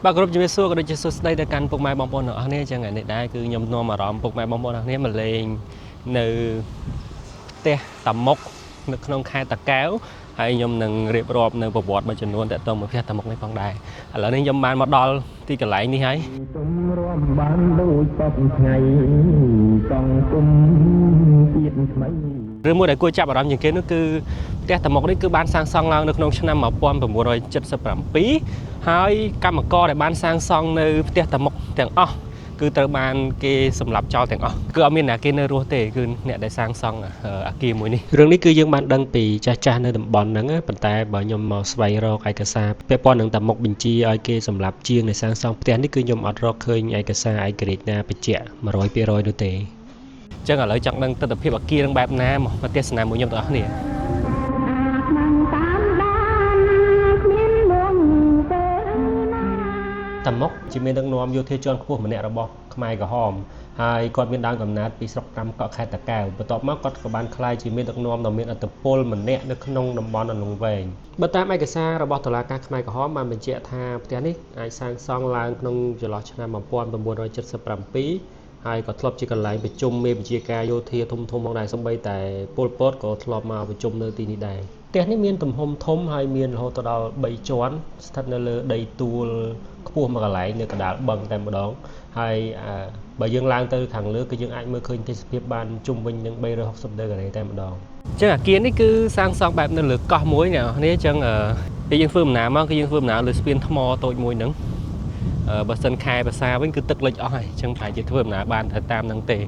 បាទគ្រប់ជំរាបសួរក៏ដូចជាសួស្ដីទៅកាន់ពុកម៉ែបងប្អូនទាំងអស់គ្នាចឹងថ្ងៃនេះដែរគឺខ្ញុំនាំអារម្មណ៍ពុកម៉ែបងប្អូនទាំងអស់គ្នាមកលេងនៅផ្ទះតាមុកនៅក្នុងខេត្តតាកែវហើយខ្ញុំនឹងរៀបរាប់នៅប្រវត្តិមួយចំនួនតទៅមកផ្ទះតាមុកនេះផងដែរឥឡូវនេះខ្ញុំបានមកដល់ទីកន្លែងនេះហើយទុំរួមបានដូចតបថ្ងៃចង់គុំទៀតថ្មីរឿងមួយដែលគួរចាប់អារម្មណ៍ជាងគេនោះគឺផ្ទះតាមុកនេះគឺបានសាងសង់ឡើងនៅក្នុងឆ្នាំ1977ហើយកម្មករដែលបានសាងសង់នៅផ្ទះតាមុកទាំងអស់គឺត្រូវបានគេសម្លាប់ចោលទាំងអស់គឺអត់មានអ្នកគេនៅរស់ទេគឺអ្នកដែលសាងសង់អគារមួយនេះរឿងនេះគឺយើងបានដឹងពីចាស់ៗនៅតំបន់ហ្នឹងប៉ុន្តែបើខ្ញុំមកស្វែងរកឯកសារពាក់ព័ន្ធនឹងតាមុកបញ្ជាឲ្យគេសម្លាប់ជាងនៃសាងសង់ផ្ទះនេះគឺខ្ញុំអត់រកឃើញឯកសារឯករាជ្យណាបញ្ជាក់ 100% នោះទេអញ្ចឹងឥឡូវចង់ដឹងទស្សនវិជ្ជាអគារនឹងបែបណាមកទស្សនាមួយខ្ញុំទាំងអស់គ្នាតាមុកជាមានដឹកនាំយោធាជាន់ខ្ពស់ម្នាក់របស់ខ្មែរក្រហមហើយគាត់មានដើមកំណើតពីស្រុកត្រាំកក់ខេត្តតាកែវបន្ទាប់មកគាត់ក៏បានក្លាយជាមានដឹកនាំដ៏មានឥទ្ធិពលម្នាក់នៅក្នុងតំបន់អន្លង់វែងបើតាមឯកសាររបស់តុលាការខ្មែរក្រហមបានបញ្ជាក់ថាផ្ទះនេះអាចសាងសង់ឡើងក្នុងចន្លោះឆ្នាំ1977ហើយក៏ធ្លាប់ជាកន្លែងប្រជុំមេបញ្ជាការយោធាធំៗផងដែរសូម្បីតែប៉ុល ពតក៏ធ្លាប់មកប្រជុំនៅទីនេះដែរផ្ទះនេះមានទំហំធំហើយមានរហូតដល់3ជាន់ស្ថិតនៅលើដីទួលខ្ពស់មួយកន្លែងនៅកណ្ដាលបឹងតែម្ដងហើយបើយើងឡើងទៅខាងលើគឺយើងអាចមើលឃើញទេសភាពបានជុំវិញនឹង360ដឺក្រេតែម្ដងអញ្ចឹងអាគារនេះគឺសាងសង់បែបនៅលើកោះមួយអ្នកនរគ្នាអញ្ចឹងពេលយើងធ្វើដំណើរមកគឺយើងធ្វើដំណើរលើស្ពានថ្មតូចមួយហ្នឹងបើសិនខែភាសាវិញគឺទឹកលិចអស់ហើយអញ្ចឹងប្រហែលជាធ្វើដំណើរបានទៅតាមហ្នឹងទេ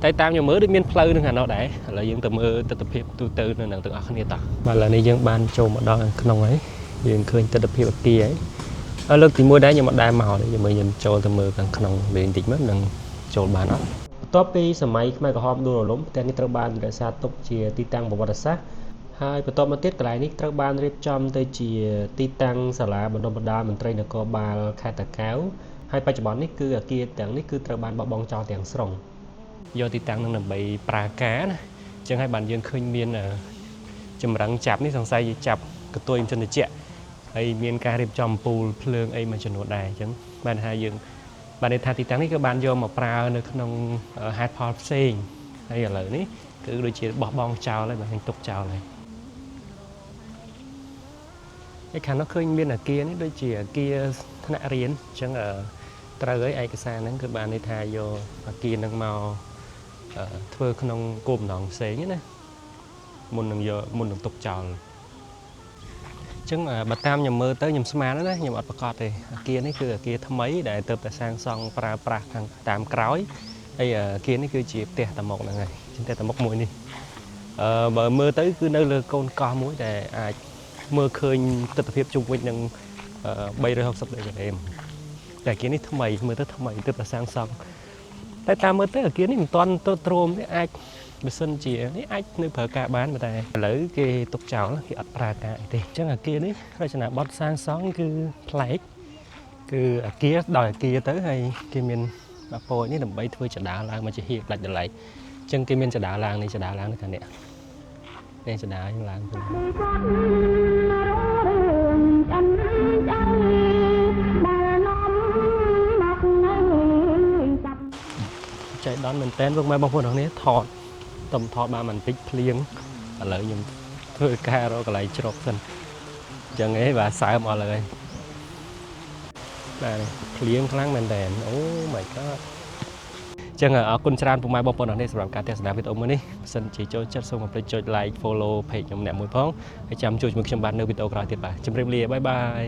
តែតាមខ្ញុំមើលដូចមានផ្លូវនឹងខាងនោះដែរឥឡូវយើងទៅមើលទស្សនវិជ្ជាទូទៅនៅនឹងទាំងអស់គ្នាតោះបាទឥឡូវនេះយើងបានចូលមកដល់ក្នុងហើយយើងឃើញទស្សនវិជ្ជាអគារហើយលើកទី1ដែរខ្ញុំអត់ដែរមកទេខ្ញុំចូលទៅមើលខាងក្នុងវិញបន្តិចមើលនឹងចូលបានអត់បន្ទាប់ពីសម័យខ្មែរក្រហមដួលរលំផ្ទះនេះត្រូវបានរក្សាទុកជាទីតាំងប្រវត្តិសាស្ត្រហើយបន្ទាប់មកទៀតកន្លែងនេះត្រូវបានរៀបចំទៅជាទីតាំងសាលាបណ្ដុះបណ្ដាលមន្ត្រីនគរបាលខេត្តតាកែវហើយបច្ចុប្បន្ននេះគឺអគារទាំងនេះគឺត្រូវបានបោះបង់ចោលទាំងស្រុងយកទីតាំងនឹងដើម្បីប្រើការណាអញ្ចឹងហើយបានយើងឃើញមានចម្រឹងចាប់នេះសង្ស័យចាប់កន្ទុយមិនតិចហើយមានការរៀបចំពូលភ្លើងអីមួយចំនួនដែរអញ្ចឹងបានថាយើងបានន័យថាទីតាំងនេះគឺបានយកមកប្រើនៅក្នុងហេតុផលផ្សេងហើយឥឡូវនេះគឺដូចជាបោះបង់ចោលហើយបានទុកចោលហើយឯខាងនោះឃើញមានអគារនេះដូចជាអគារថ្នាក់រៀនអញ្ចឹងត្រូវហើយឯកសារហ្នឹងគឺបានន័យថាយកអគារហ្នឹងមកធ្វើក្នុងគោលបំណងផ្សេងណាមុននឹងទុកចោលអញ្ចឹងបើតាមខ្ញុំមើលទៅខ្ញុំស្មានណាខ្ញុំអត់ប្រកាសទេអគារនេះគឺអគារថ្មីដែលទើបតែសាងសង់ប្រើប្រាស់ខាងតាមក្រោយហើយអគារនេះគឺជាផ្ទះតាមុកហ្នឹងហើយផ្ទះតាមុកមួយនេះបើមើលទៅគឺនៅលើកូនកោះមួយដែលអាចមើលឃើញទស្សនវិជ្ជាជុំវិញនឹង360ដឺក្រេតែអគារនេះថ្មីមើលទៅថ្មីទើបតែសាងសង់តែតាមមើលទៅអគារនេះមិនទាន់ទ្រាំទេអាចបើសិនជានេះអាចនៅប្រើការបានតែឥឡូវគេទុកចោលគេអត់ប្រើការអីទេអញ្ចឹងអគារនេះរចនាបថសាងសង់គឺប្លែកគឺអគារដោយអគារទៅហើយគេមានបាពូនេះដើម្បីធ្វើចដាលឡើងមកជាហៀបដាច់ដライអញ្ចឹងគេមានចដាលឡើងនេះចដាលឡើងនេះខាងនេះចដាលឡើងទៅចៃដន្យមែនតើពុកម៉ែបងប្អូនទាំងនេះថតបានបន្តិចភ្លៀងឥឡូវខ្ញុំធ្វើការរកកន្លែងជ្រកសិនអញ្ចឹងឯងបាទសើមអស់ហើយបាទភ្លៀងខ្លាំងមែនតើអូ my god អញ្ចឹងអរគុណច្រើនពុកម៉ែបងប្អូនទាំងនេះសម្រាប់ការទស្សនាវីដេអូមួយនេះបើសិនជាចូលចិត្តសូមកុំភ្លេចចុច like follow page ខ្ញុំអ្នកមួយផងហើយចាំជួបជាមួយខ្ញុំបាទនៅវីដេអូក្រោយទៀតបាទជម្រាបលាបាយបាយ